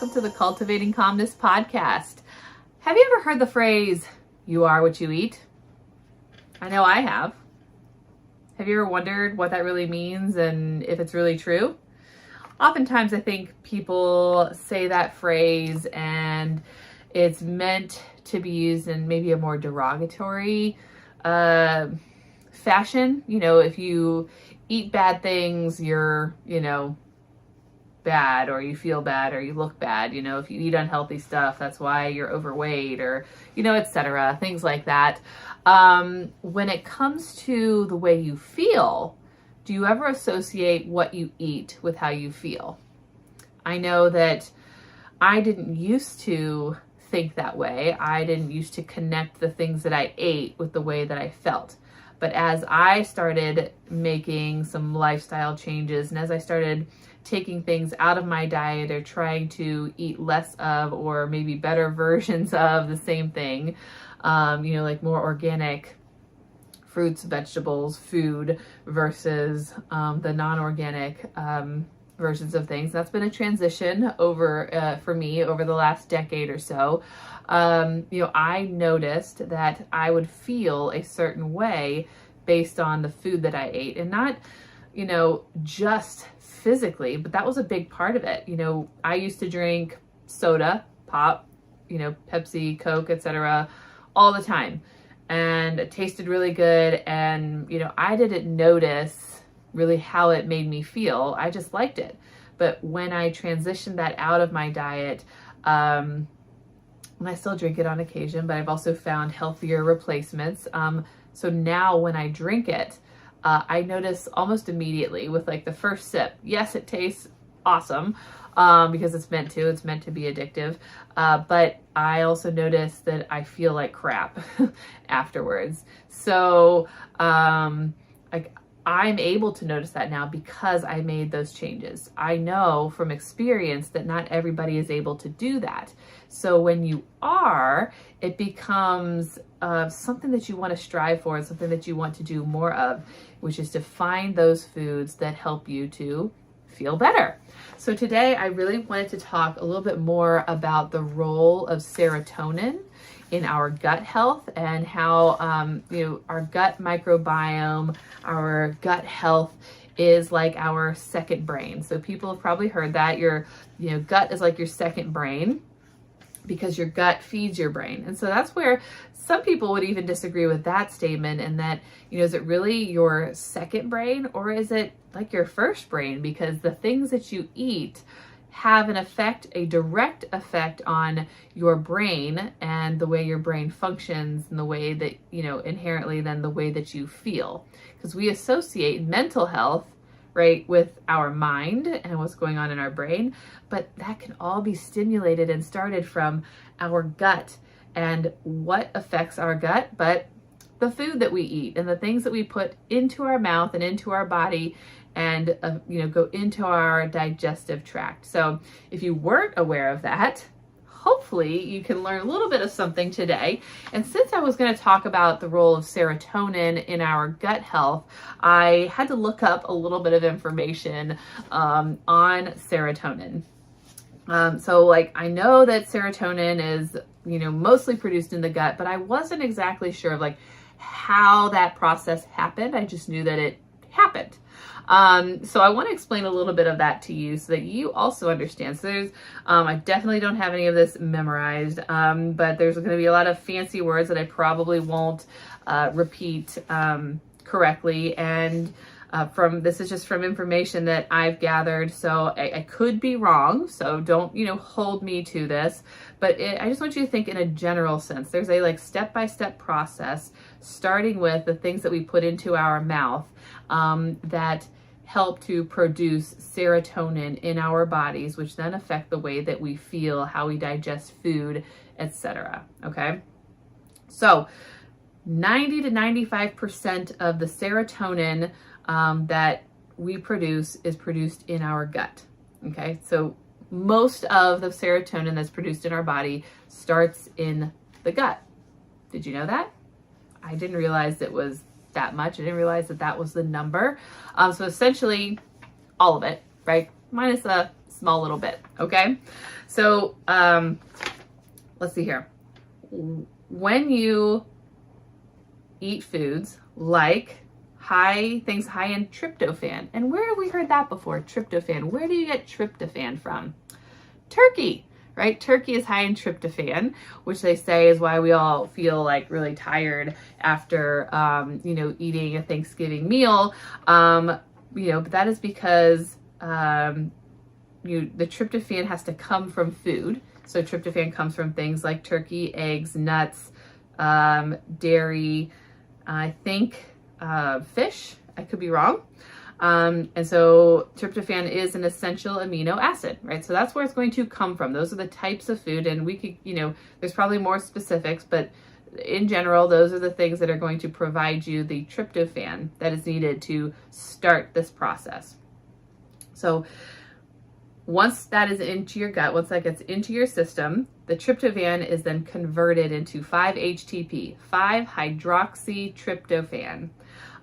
welcome to the Cultivating Calmness Podcast. Have you ever heard the phrase, "You are what you eat"? I know I have. Have you ever wondered what that really means and if it's really true? Oftentimes I think people say that phrase and it's meant to be used in maybe a more derogatory fashion. You know, if you eat bad things, you're, bad, or you feel bad, or you look bad. You know, if you eat unhealthy stuff, that's why you're overweight, or, etc. Things like that. When it comes to the way you feel, do you ever associate what you eat with how you feel? I know that I didn't used to think that way. I didn't used to connect the things that I ate with the way that I felt. But as I started making some lifestyle changes, and as I started taking things out of my diet or trying to eat less of, or maybe better versions of the same thing, like more organic fruits, vegetables, food versus the non-organic versions of things. That's been a transition over for me over the last decade or so. I noticed that I would feel a certain way based on the food that I ate, and not, just physically, but that was a big part of it. I used to drink soda, pop, Pepsi, Coke, etc. all the time, and it tasted really good. And, I didn't notice really how it made me feel. I just liked it. But when I transitioned that out of my diet, and I still drink it on occasion, but I've also found healthier replacements. So now when I drink it, I notice almost immediately with like the first sip, yes, it tastes awesome because it's meant to be addictive. But I also notice that I feel like crap afterwards. So I'm able to notice that now because I made those changes. I know from experience that not everybody is able to do that. So when you are, it becomes something that you want to strive for and something that you want to do more of, which is to find those foods that help you to feel better. So today I really wanted to talk a little bit more about the role of serotonin in our gut health, and how our gut microbiome, our gut health is like our second brain. So people have probably heard that your gut is like your second brain, because your gut feeds your brain. And so that's where some people would even disagree with that statement, and that, is it really your second brain, or is it like your first brain? Because the things that you eat have an effect, a direct effect on your brain and the way your brain functions, and the way that, inherently then the way that you feel. Because we associate mental health, right, with our mind and what's going on in our brain, but that can all be stimulated and started from our gut. And what affects our gut but the food that we eat and the things that we put into our mouth and into our body, and go into our digestive tract. So if you weren't aware of that, hopefully you can learn a little bit of something today. And since I was going to talk about the role of serotonin in our gut health, I had to look up a little bit of information on serotonin. So I know that serotonin is, mostly produced in the gut, but I wasn't exactly sure of how that process happened. I just knew that it happened. So I want to explain a little bit of that to you so that you also understand. So there's, I definitely don't have any of this memorized, but there's going to be a lot of fancy words that I probably won't repeat correctly. And this is just from information that I've gathered. So I could be wrong. So don't, hold me to this, but I just want you to think in a general sense. There's a step-by-step process, starting with the things that we put into our mouth that help to produce serotonin in our bodies, which then affect the way that we feel, how we digest food, etc. Okay. So 90 to 95% of the serotonin that we produce is produced in our gut. Okay. So most of the serotonin that's produced in our body starts in the gut. Did you know that? I didn't realize it was that much. I didn't realize that was the number. So essentially all of it, right? Minus a small little bit, okay? So let's see here. When you eat foods like things high in tryptophan, and where have we heard that before? Tryptophan. Where do you get tryptophan from? Turkey, right? Turkey is high in tryptophan, which they say is why we all feel like really tired after, eating a Thanksgiving meal. But that is because the tryptophan has to come from food. So tryptophan comes from things like turkey, eggs, nuts, dairy, I think fish. I could be wrong. And so tryptophan is an essential amino acid, right? So that's where it's going to come from. Those are the types of food, and we could, there's probably more specifics, but in general, those are the things that are going to provide you the tryptophan that is needed to start this process. So once that is into your gut, once that gets into your system, the tryptophan is then converted into 5-HTP, 5-hydroxytryptophan.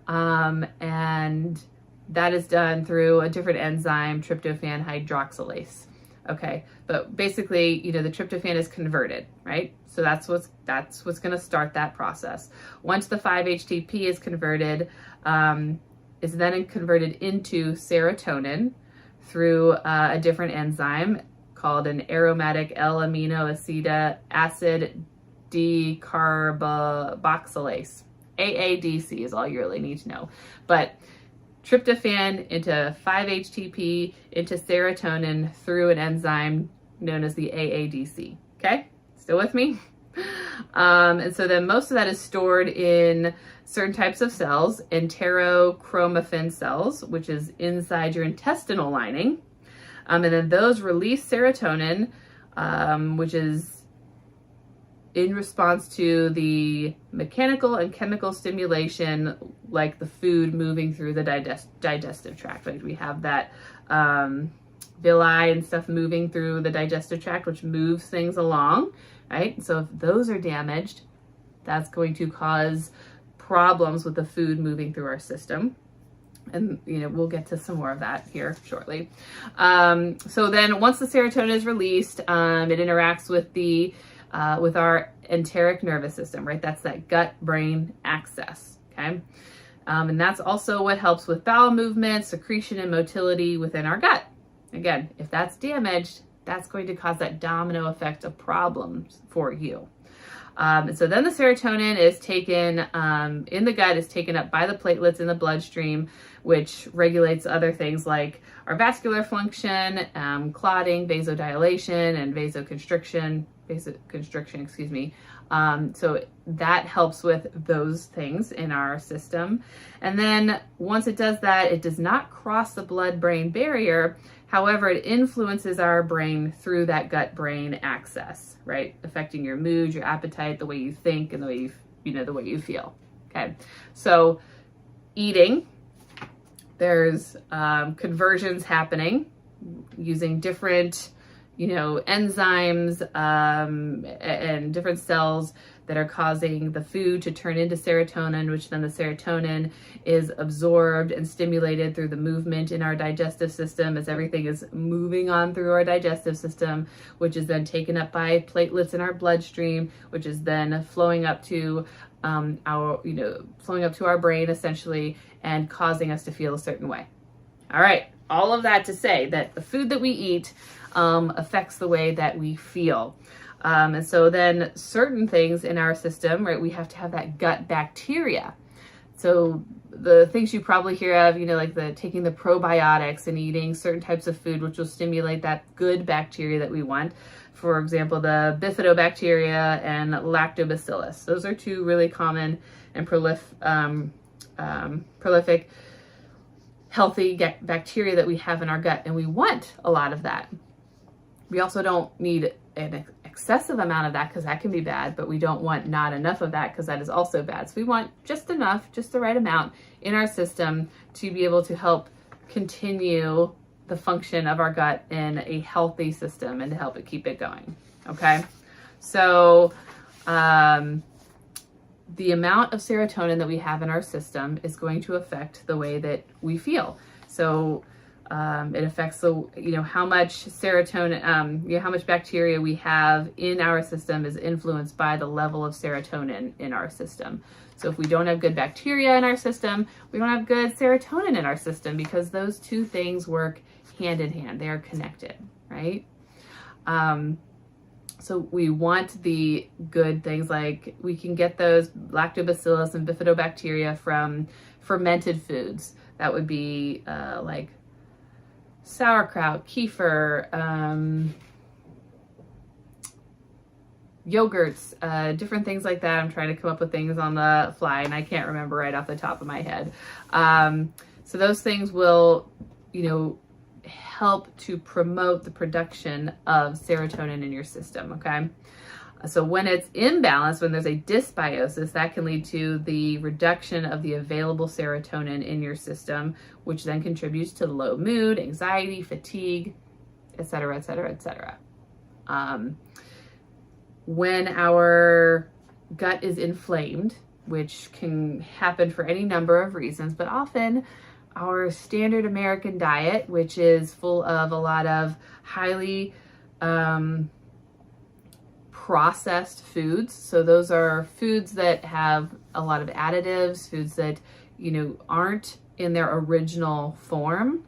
And that is done through a different enzyme, tryptophan hydroxylase. Okay, but basically, the tryptophan is converted, right? So that's what's going to start that process. Once the 5-HTP is converted, is then converted into serotonin through a different enzyme called an aromatic L-amino acid 𝗓𝗏𝗂𝘁𝗃. AADC is all you really need to know. But tryptophan into 5-HTP into serotonin through an enzyme known as the AADC. Okay, still with me? And so then most of that is stored in certain types of cells, enterochromaffin cells, which is inside your intestinal lining. And then those release serotonin, which is in response to the mechanical and chemical stimulation, like the food moving through the digestive tract. Like we have that villi and stuff moving through the digestive tract, which moves things along, right? So if those are damaged, that's going to cause problems with the food moving through our system. And, we'll get to some more of that here shortly. So then once the serotonin is released, it interacts with with our enteric nervous system, right? That's that gut-brain axis, okay? And that's also what helps with bowel movement, secretion, and motility within our gut. Again, if that's damaged, that's going to cause that domino effect of problems for you. And so then the serotonin is taken in the gut, is taken up by the platelets in the bloodstream, which regulates other things like our vascular function, clotting, vasodilation, and vasoconstriction, excuse me. So that helps with those things in our system. And then once it does that, it does not cross the blood-brain barrier. However, it influences our brain through that gut-brain axis, right? Affecting your mood, your appetite, the way you think, and the way the way you feel. Okay. So eating, there's conversions happening using different enzymes and different cells that are causing the food to turn into serotonin, which then the serotonin is absorbed and stimulated through the movement in our digestive system as everything is moving on through our digestive system, which is then taken up by platelets in our bloodstream, which is then flowing up to our brain essentially and causing us to feel a certain way. All right, all of that to say that the food that we eat affects the way that we feel. And so then certain things in our system, right, we have to have that gut bacteria. So the things you probably hear of, like taking the probiotics and eating certain types of food, which will stimulate that good bacteria that we want. For example, the bifidobacteria and lactobacillus. Those are two really common and prolific, healthy bacteria that we have in our gut, and we want a lot of that. We also don't need an excessive amount of that because that can be bad, but we don't want not enough of that because that is also bad. So we want just enough, just the right amount in our system to be able to help continue the function of our gut in a healthy system and to help it keep it going. Okay. So, the amount of serotonin that we have in our system is going to affect the way that we feel. So, It affects how much serotonin, how much bacteria we have in our system is influenced by the level of serotonin in our system. So if we don't have good bacteria in our system, we don't have good serotonin in our system, because those two things work hand in hand. They are connected, right? So we want the good things, like we can get those lactobacillus and bifidobacteria from fermented foods. That would be like sauerkraut, kefir, yogurts, different things like that. I'm trying to come up with things on the fly and I can't remember right off the top of my head. So those things will, help to promote the production of serotonin in your system, okay? So when it's imbalanced, when there's a dysbiosis, that can lead to the reduction of the available serotonin in your system, which then contributes to low mood, anxiety, fatigue, etc., etc., etc. When our gut is inflamed, which can happen for any number of reasons, but often our standard American diet, which is full of a lot of highly processed foods. So those are foods that have a lot of additives, foods that, aren't in their original form,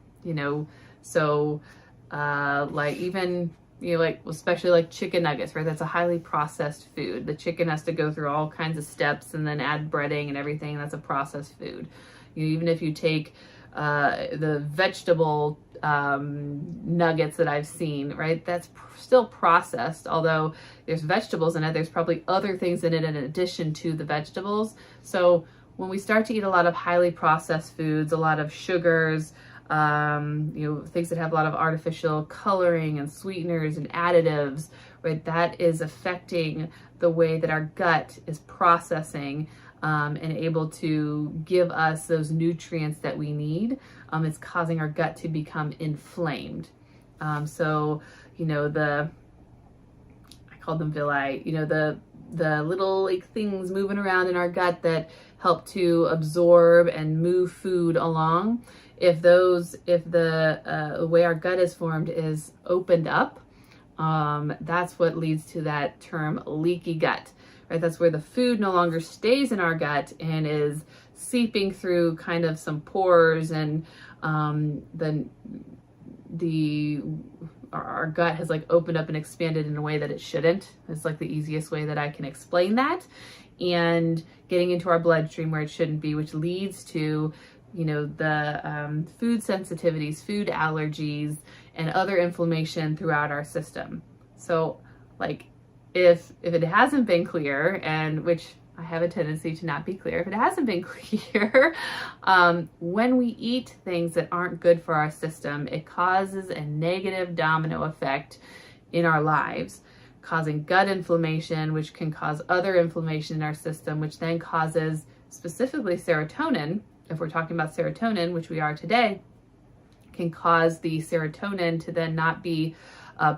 so like even, especially like chicken nuggets, right? That's a highly processed food. The chicken has to go through all kinds of steps and then add breading and everything. That's a processed food. Even if you take the vegetable nuggets that I've seen, right? That's still processed, although there's vegetables in it. There's probably other things in it in addition to the vegetables. So when we start to eat a lot of highly processed foods, a lot of sugars, things that have a lot of artificial coloring and sweeteners and additives, right? That is affecting the way that our gut is processing and able to give us those nutrients that we need. It's causing our gut to become inflamed. So, I call them villi, the little like things moving around in our gut that help to absorb and move food along. If the way our gut is formed is opened up, that's what leads to that term leaky gut. Right? That's where the food no longer stays in our gut and is seeping through kind of some pores, and then our gut has like opened up and expanded in a way that it shouldn't. It's like the easiest way that I can explain that, and getting into our bloodstream where it shouldn't be, which leads to the food sensitivities, food allergies, and other inflammation throughout our system. So like if it hasn't been clear, and which I have a tendency to not be clear, if it hasn't been clear, when we eat things that aren't good for our system, it causes a negative domino effect in our lives, causing gut inflammation, which can cause other inflammation in our system, which then causes specifically serotonin. If we're talking about serotonin, which we are today, can cause the serotonin to then not be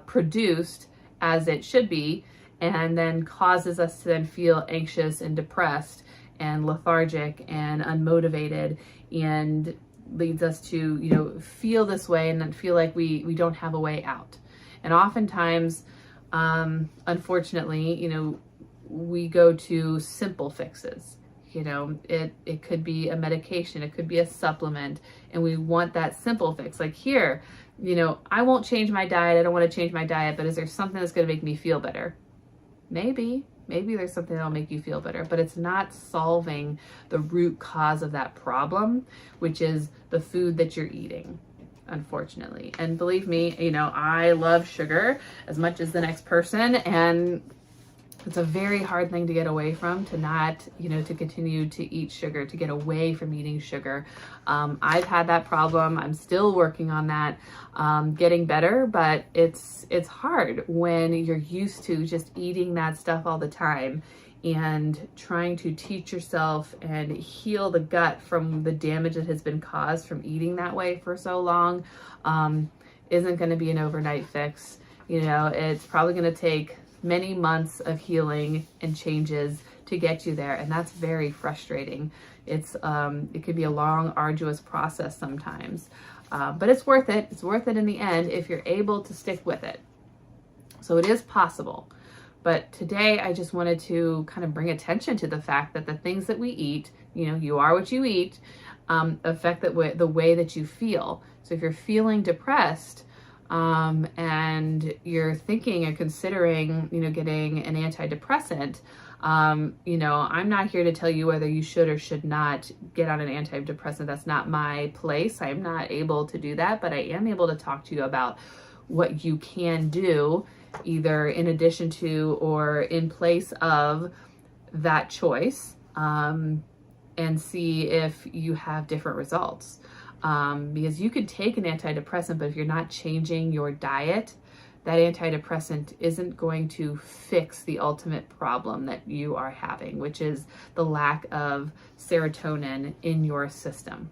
produced as it should be, and then causes us to then feel anxious and depressed and lethargic and unmotivated, and leads us to, feel this way and then feel like we don't have a way out. And oftentimes, unfortunately, we go to simple fixes. It could be a medication, it could be a supplement, and we want that simple fix. Like here, I won't change my diet, I don't want to change my diet, but is there something that's going to make me feel better? Maybe there's something that'll make you feel better, but it's not solving the root cause of that problem, which is the food that you're eating, unfortunately. And believe me, I love sugar as much as the next person, and it's a very hard thing to get away from, to not, to continue to eat sugar, to get away from eating sugar. I've had that problem. I'm still working on that, getting better, but it's hard when you're used to just eating that stuff all the time, and trying to teach yourself and heal the gut from the damage that has been caused from eating that way for so long isn't going to be an overnight fix. It's probably going to take many months of healing and changes to get you there, and that's very frustrating. It can be a long, arduous process sometimes. But it's worth it. It's worth it in the end if you're able to stick with it. So it is possible. But today I just wanted to kind of bring attention to the fact that the things that we eat, you are what you eat, affect the way that you feel. So if you're feeling depressed, and you're thinking or considering, getting an antidepressant, I'm not here to tell you whether you should or should not get on an antidepressant. That's not my place. I'm not able to do that, but I am able to talk to you about what you can do, either in addition to or in place of that choice, and see if you have different results. Because you could take an antidepressant, but if you're not changing your diet, that antidepressant isn't going to fix the ultimate problem that you are having, which is the lack of serotonin in your system.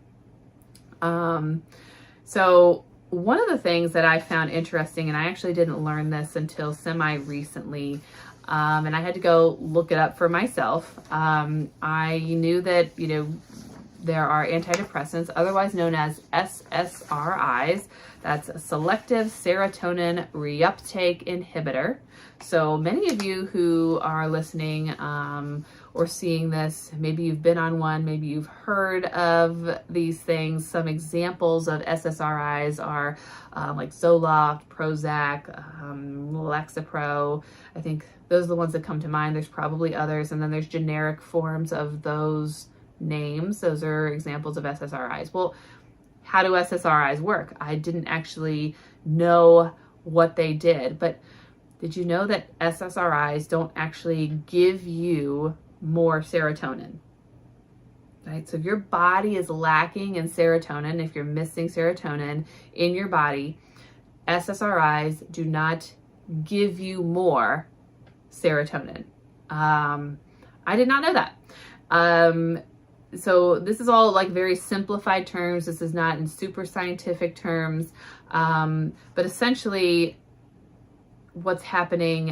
So one of the things that I found interesting, and I actually didn't learn this until semi-recently, and I had to go look it up for myself. I knew that, there are antidepressants, otherwise known as SSRIs. That's a selective serotonin reuptake inhibitor. So many of you who are listening or seeing this, maybe you've been on one, maybe you've heard of these things. Some examples of SSRIs are like Zoloft, Prozac, Lexapro. I think those are the ones that come to mind. There's probably others, and then there's generic forms of those names. Those are examples of SSRIs. Well, how do SSRIs work? I didn't actually know what they did, but did you know that SSRIs don't actually give you more serotonin? Right? So if your body is lacking in serotonin, if you're missing serotonin in your body, SSRIs do not give you more serotonin. I did not know that. So this is all like very simplified terms. This is not in super scientific terms. But essentially what's happening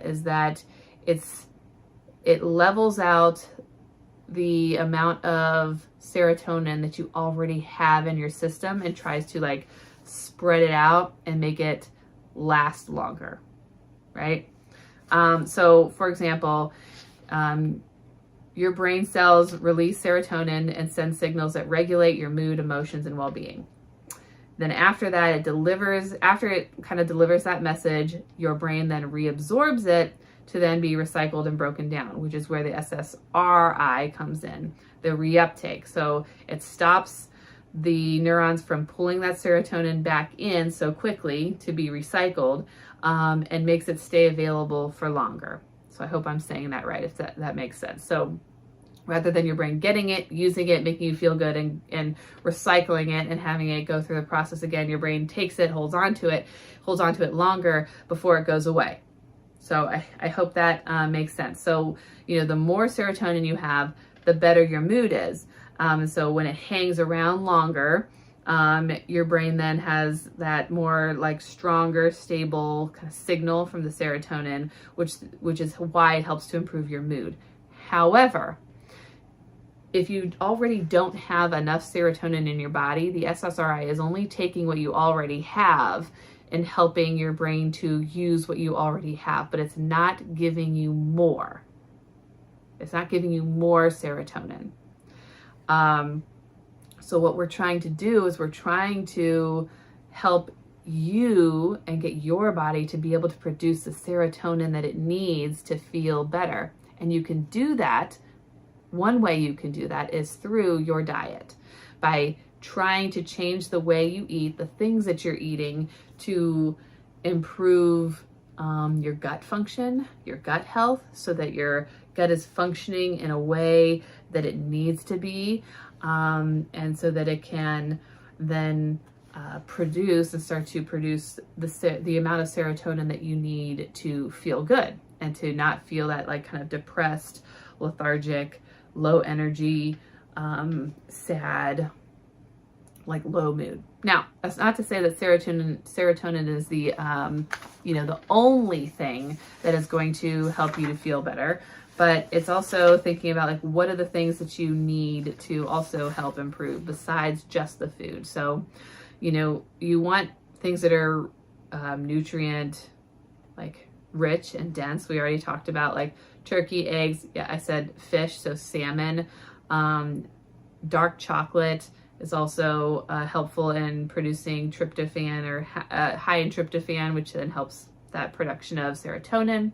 is that it levels out the amount of serotonin that you already have in your system and tries to like spread it out and make it last longer, right? So for example, your brain cells release serotonin and send signals that regulate your mood, emotions, and well-being. Then after that, after it kind of delivers that message, your brain then reabsorbs it to then be recycled and broken down, which is where the SSRI comes in, the reuptake. So it stops the neurons from pulling that serotonin back in so quickly to be recycled, and makes it stay available for longer. So I hope I'm saying that right, if that makes sense. So rather than your brain getting it, using it, making you feel good, and recycling it and having it go through the process again, your brain takes it, holds on to it longer before it goes away. So I hope that makes sense. So, the more serotonin you have, the better your mood is. So when it hangs around longer, your brain then has that more like stronger, stable kind of signal from the serotonin, which is why it helps to improve your mood. However, if you already don't have enough serotonin in your body, the SSRI is only taking what you already have and helping your brain to use what you already have, but it's not giving you more. It's not giving you more serotonin. So what we're trying to do is we're trying to help you and get your body to be able to produce the serotonin that it needs to feel better. And you can do that. One way you can do that is through your diet, by trying to change the way you eat, the things that you're eating, to improve your gut function, your gut health, so that your gut is functioning in a way that it needs to be, and so that it can then produce and start to produce the amount of serotonin that you need to feel good and to not feel that like kind of depressed, lethargic, low energy, sad, like low mood. Now, that's not to say that serotonin is the the only thing that is going to help you to feel better, but it's also thinking about like what are the things that you need to also help improve besides just the food. So, you want things that are nutrient like rich and dense. We already talked about like turkey, eggs. Yeah, I said fish, so salmon. Dark chocolate is also helpful in producing tryptophan or high in tryptophan, which then helps that production of serotonin.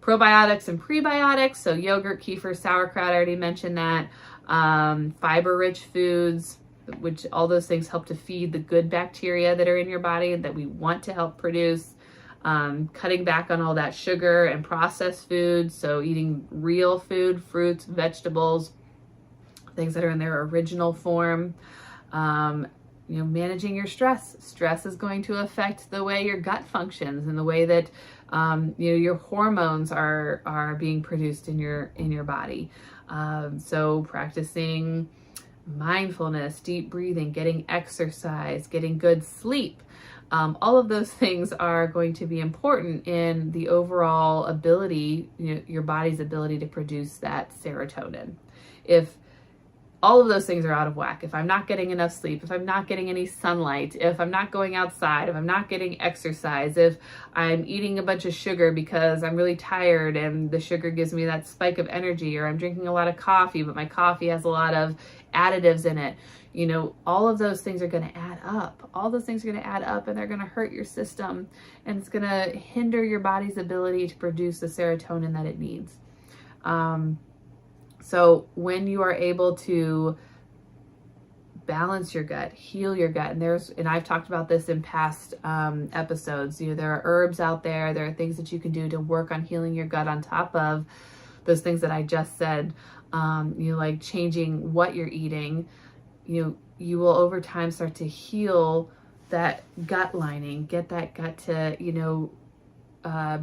Probiotics and prebiotics, so yogurt, kefir, sauerkraut, I already mentioned that. Fiber-rich foods, which all those things help to feed the good bacteria that are in your body that we want to help produce. Cutting back on all that sugar and processed foods, so eating real food, fruits, vegetables, things that are in their original form. Managing your stress. Stress is going to affect the way your gut functions and the way that your hormones are being produced in your body. So practicing mindfulness, deep breathing, getting exercise, getting good sleep. All of those things are going to be important in the overall ability, your body's ability to produce that serotonin. If all of those things are out of whack, if I'm not getting enough sleep, if I'm not getting any sunlight, if I'm not going outside, if I'm not getting exercise, if I'm eating a bunch of sugar because I'm really tired and the sugar gives me that spike of energy, or I'm drinking a lot of coffee, but my coffee has a lot of additives in it, all of those things are going to add up. All those things are going to add up, and they're going to hurt your system, and it's going to hinder your body's ability to produce the serotonin that it needs. So when you are able to balance your gut, heal your gut, and I've talked about this in past episodes, there are herbs out there, there are things that you can do to work on healing your gut on top of those things that I just said, like changing what you're eating, you will over time start to heal that gut lining, get that gut to,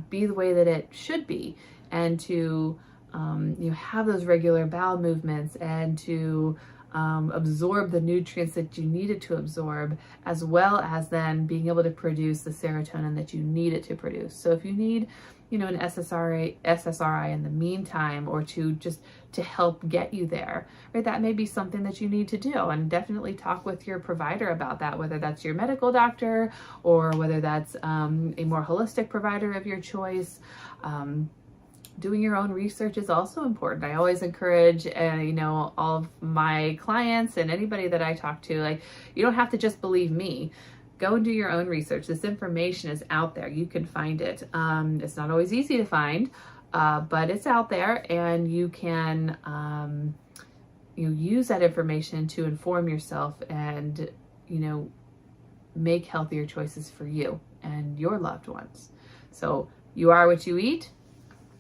be the way that it should be, and to have those regular bowel movements, and to absorb the nutrients that you needed to absorb, as well as then being able to produce the serotonin that you need it to produce. So if you need, an SSRI in the meantime, or to help get you there, right? That may be something that you need to do, and definitely talk with your provider about that, whether that's your medical doctor or whether that's a more holistic provider of your choice. Doing your own research is also important. I always encourage, all of my clients and anybody that I talk to, you don't have to just believe me. Go and do your own research. This information is out there. You can find it. It's not always easy to find, but it's out there, and you can use that information to inform yourself and, make healthier choices for you and your loved ones. So you are what you eat.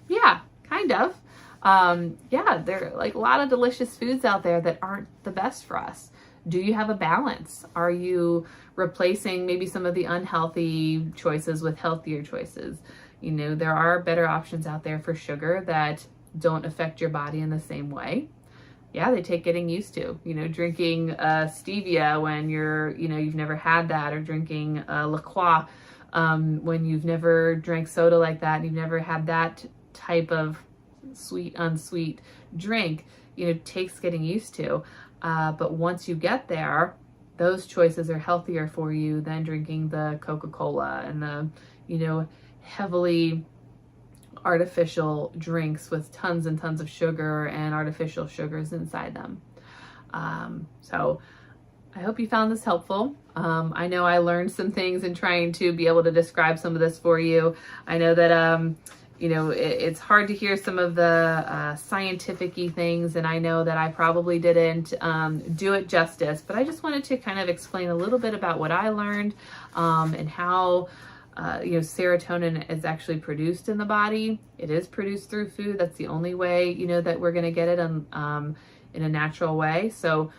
Yeah, kind of. There are a lot of delicious foods out there that aren't the best for us. Do you have a balance? Are you replacing maybe some of the unhealthy choices with healthier choices? There are better options out there for sugar that don't affect your body in the same way. Yeah, they take getting used to, drinking stevia when you've never had that, or drinking 𝗏𝘂𝗏 when you've never drank soda like that and you've never had that type of sweet, unsweet drink, takes getting used to. But once you get there, those choices are healthier for you than drinking the Coca-Cola and the, heavily artificial drinks with tons and tons of sugar and artificial sugars inside them. So I hope you found this helpful. I know I learned some things in trying to be able to describe some of this for you. I know that, it's hard to hear some of the scientific-y things, and I know that I probably didn't do it justice, but I just wanted to kind of explain a little bit about what I learned, and how serotonin is actually produced in the body. It is produced through food. That's the only way, that we're going to get it in a natural way. So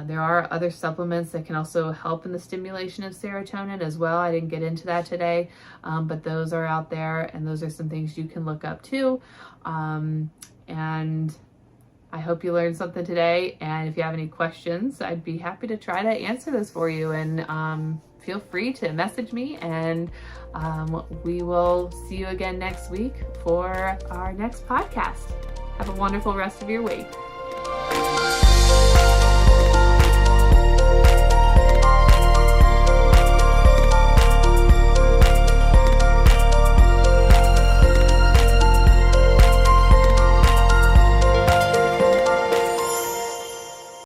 there are other supplements that can also help in the stimulation of serotonin as well. I didn't get into that today, but those are out there, and those are some things you can look up too. And I hope you learned something today. And if you have any questions, I'd be happy to try to answer those for you. And feel free to message me, and we will see you again next week for our next podcast. Have a wonderful rest of your week.